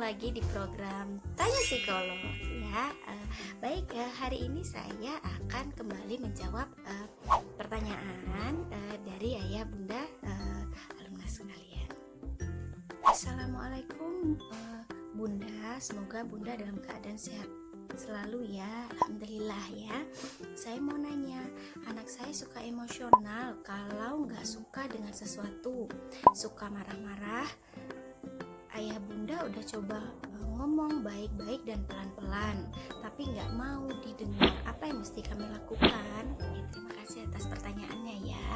lagi di program Tanya Psikolog ya. Hari ini saya akan kembali menjawab pertanyaan dari ayah bunda alumni sekalian. Assalamualaikum bunda, semoga bunda dalam keadaan sehat selalu ya. Alhamdulillah ya. Saya mau nanya, anak saya suka emosional kalau nggak suka dengan sesuatu, suka marah-marah. Ayah bunda udah coba ngomong baik-baik dan pelan-pelan, tapi nggak mau didengar. Apa yang mesti kami lakukan? Ya, terima kasih atas pertanyaannya ya.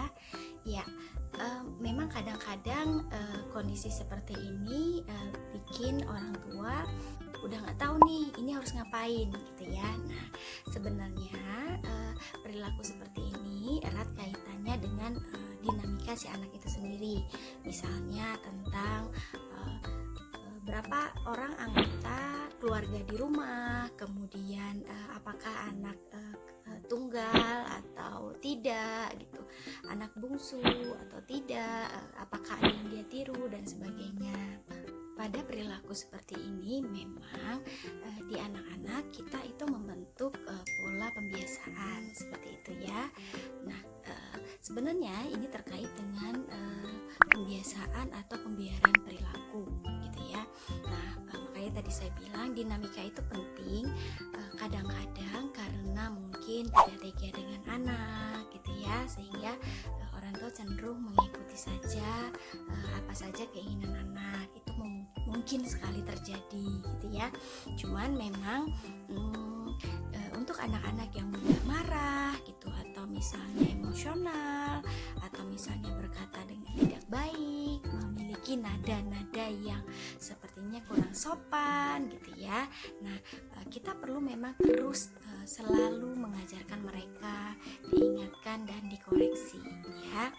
Ya, memang kadang-kadang kondisi seperti ini bikin orang tua udah nggak tahu nih ini harus ngapain gitu ya. Nah, sebenarnya perilaku seperti ini erat kaitannya dengan dinamika si anak itu sendiri. Misalnya tentang berapa orang anggota keluarga di rumah, kemudian apakah anak tunggal atau tidak gitu, anak bungsu atau tidak, apakah ada yang dia tiru dan sebagainya. Pada perilaku seperti ini memang di anak-anak kita itu membentuk pola pembiasaan seperti itu ya. Nah, sebenarnya ini terkait dengan pembiasaan atau pembiaran perilaku gitu ya. Nah, makanya tadi saya bilang dinamika itu penting. Kadang-kadang karena mungkin tidak tega dengan anak gitu ya, sehingga orang tua cenderung mengikuti saja apa saja keinginan anak. Itu mungkin sekali terjadi gitu ya. Cuman memang untuk anak-anak yang mudah marah gitu, atau misalnya emosional, atau misalnya berkata dengan tidak baik, memiliki nada-nada yang sepertinya kurang sopan gitu ya. Nah, kita perlu memang terus selalu mengajarkan mereka, diingatkan dan dikoreksi ya.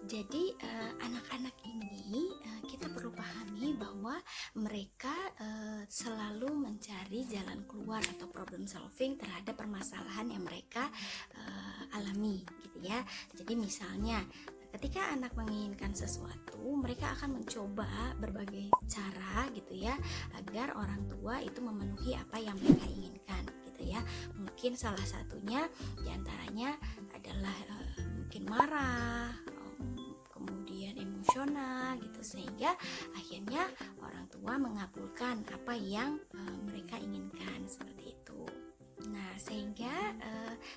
Jadi anak-anak ini kita perlu pahami bahwa mereka selalu mencari jalan keluar atau problem solving terhadap permasalahan yang mereka alami gitu ya. Jadi misalnya ketika anak menginginkan sesuatu, mereka akan mencoba berbagai cara gitu ya agar orang tua itu memenuhi apa yang mereka inginkan gitu ya. Mungkin salah satunya diantaranya adalah mungkin marah, kemudian emosional gitu, sehingga akhirnya orang tua mengabulkan apa yang mereka inginkan seperti itu. Nah, sehingga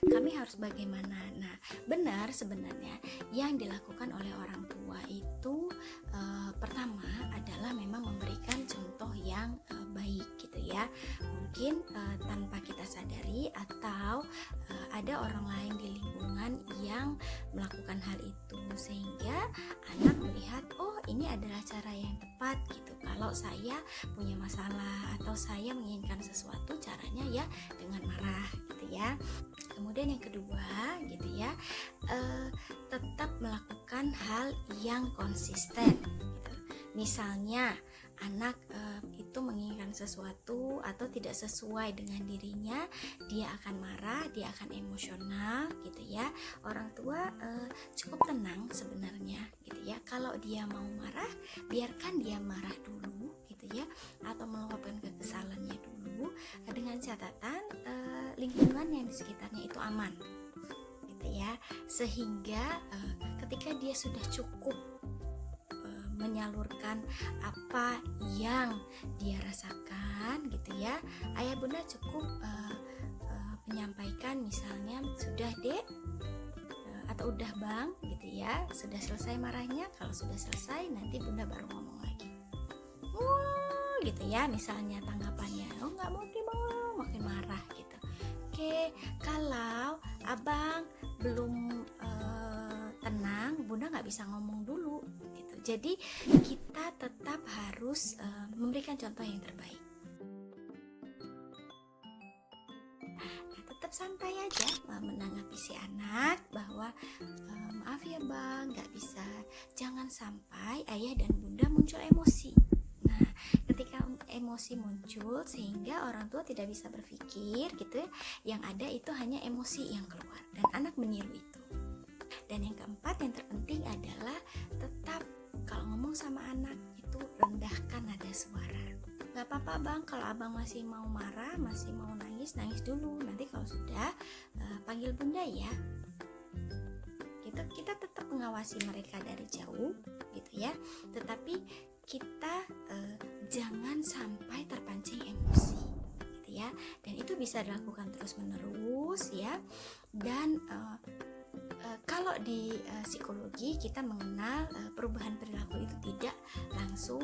kami harus bagaimana? Nah, benar sebenarnya yang dilakukan oleh orang tua itu pertama adalah memang memberikan contoh yang baik gitu ya. Mungkin tanpa kita sadari atau ada orang lain di lingkungan yang melakukan hal itu, sehingga anak melihat, oh ini adalah cara yang tepat gitu. Kalau saya punya masalah atau saya menginginkan sesuatu, caranya ya dengan marah gitu ya. Kemudian yang kedua gitu ya, tetap melakukan hal yang konsisten gitu. Misalnya anak itu menginginkan sesuatu atau tidak sesuai dengan dirinya, dia akan marah, dia akan emosional gitu ya. Orang tua cukup tenang sebenarnya gitu ya. Kalau dia mau marah, biarkan dia marah dulu gitu ya, atau meluapkan kekesalannya dulu dengan catatan lingkungan yang di sekitarnya itu aman gitu ya. Sehingga ketika dia sudah cukup menyalurkan apa yang dia rasakan gitu ya, ayah bunda cukup menyampaikan misalnya, sudah dek atau udah bang gitu ya, sudah selesai marahnya. Kalau sudah selesai nanti bunda baru ngomong lagi. Gitu ya, misalnya tanggapannya, oh nggak mau makin marah gitu. Oke, kalau abang belum tenang, bunda nggak bisa ngomong dulu gitu. Jadi kita tetap harus memberikan contoh yang terbaik. Nah, tetap santai aja menanggapi si anak bahwa maaf ya bang, nggak bisa. Jangan sampai ayah dan bunda muncul emosi. Nah, ketika emosi muncul sehingga orang tua tidak bisa berpikir gitu ya, yang ada itu hanya emosi yang keluar dan anak meniru itu. Dan yang keempat yang terpenting adalah tetap kalau ngomong sama anak itu rendahkan nada suara. Gak apa-apa bang, kalau abang masih mau marah, masih mau nangis, nangis dulu. Nanti kalau sudah panggil bunda ya. Kita tetap mengawasi mereka dari jauh gitu ya, tetapi kita jangan sampai terpancing emosi gitu ya. Dan itu bisa dilakukan terus menerus ya. Dan kalau di psikologi kita mengenal perubahan perilaku itu tidak langsung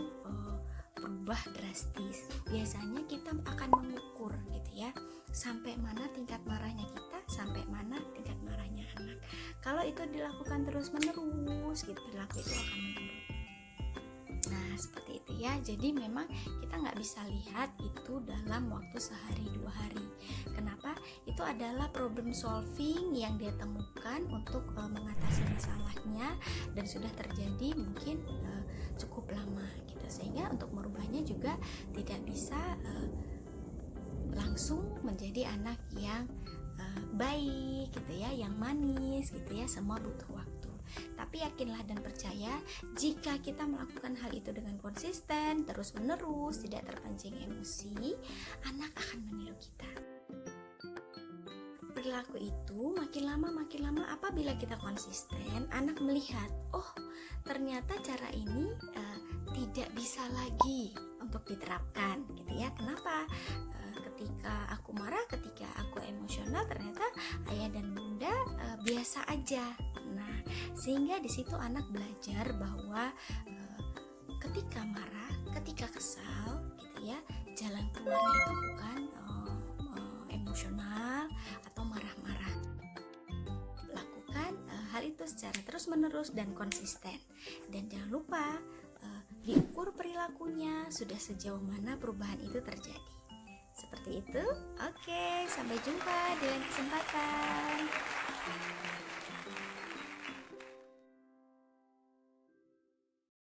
berubah drastis. Biasanya kita akan mengukur gitu ya, sampai mana tingkat marahnya kita, sampai mana tingkat marahnya anak. Kalau itu dilakukan terus menerus gitu, perilaku itu akan menurun. Nah seperti itu ya. Jadi memang kita nggak bisa lihat itu dalam waktu sehari 2 hari. Kenapa? Itu adalah problem solving yang dia temukan untuk mengatasi masalahnya, dan sudah terjadi mungkin cukup lama gitu, sehingga untuk merubahnya juga tidak bisa langsung menjadi anak yang baik gitu ya, yang manis gitu ya. Semua butuh waktu. Tapi yakinlah dan percaya, jika kita melakukan hal itu dengan konsisten, terus menerus, tidak terpancing emosi, anak akan meniru kita. Perilaku itu makin lama apabila kita konsisten, anak melihat, oh ternyata cara ini tidak bisa lagi untuk diterapkan gitu ya. Kenapa? Ketika aku marah, ketika aku emosional, ternyata ayah dan bunda biasa aja. Nah, sehingga di situ anak belajar bahwa ketika marah, ketika kesal gitu ya, jalan keluarnya itu bukan emosional atau marah-marah. Lakukan hal itu secara terus-menerus dan konsisten. Dan jangan lupa diukur perilakunya, sudah sejauh mana perubahan itu terjadi. Seperti itu. Oke, sampai jumpa di lain kesempatan.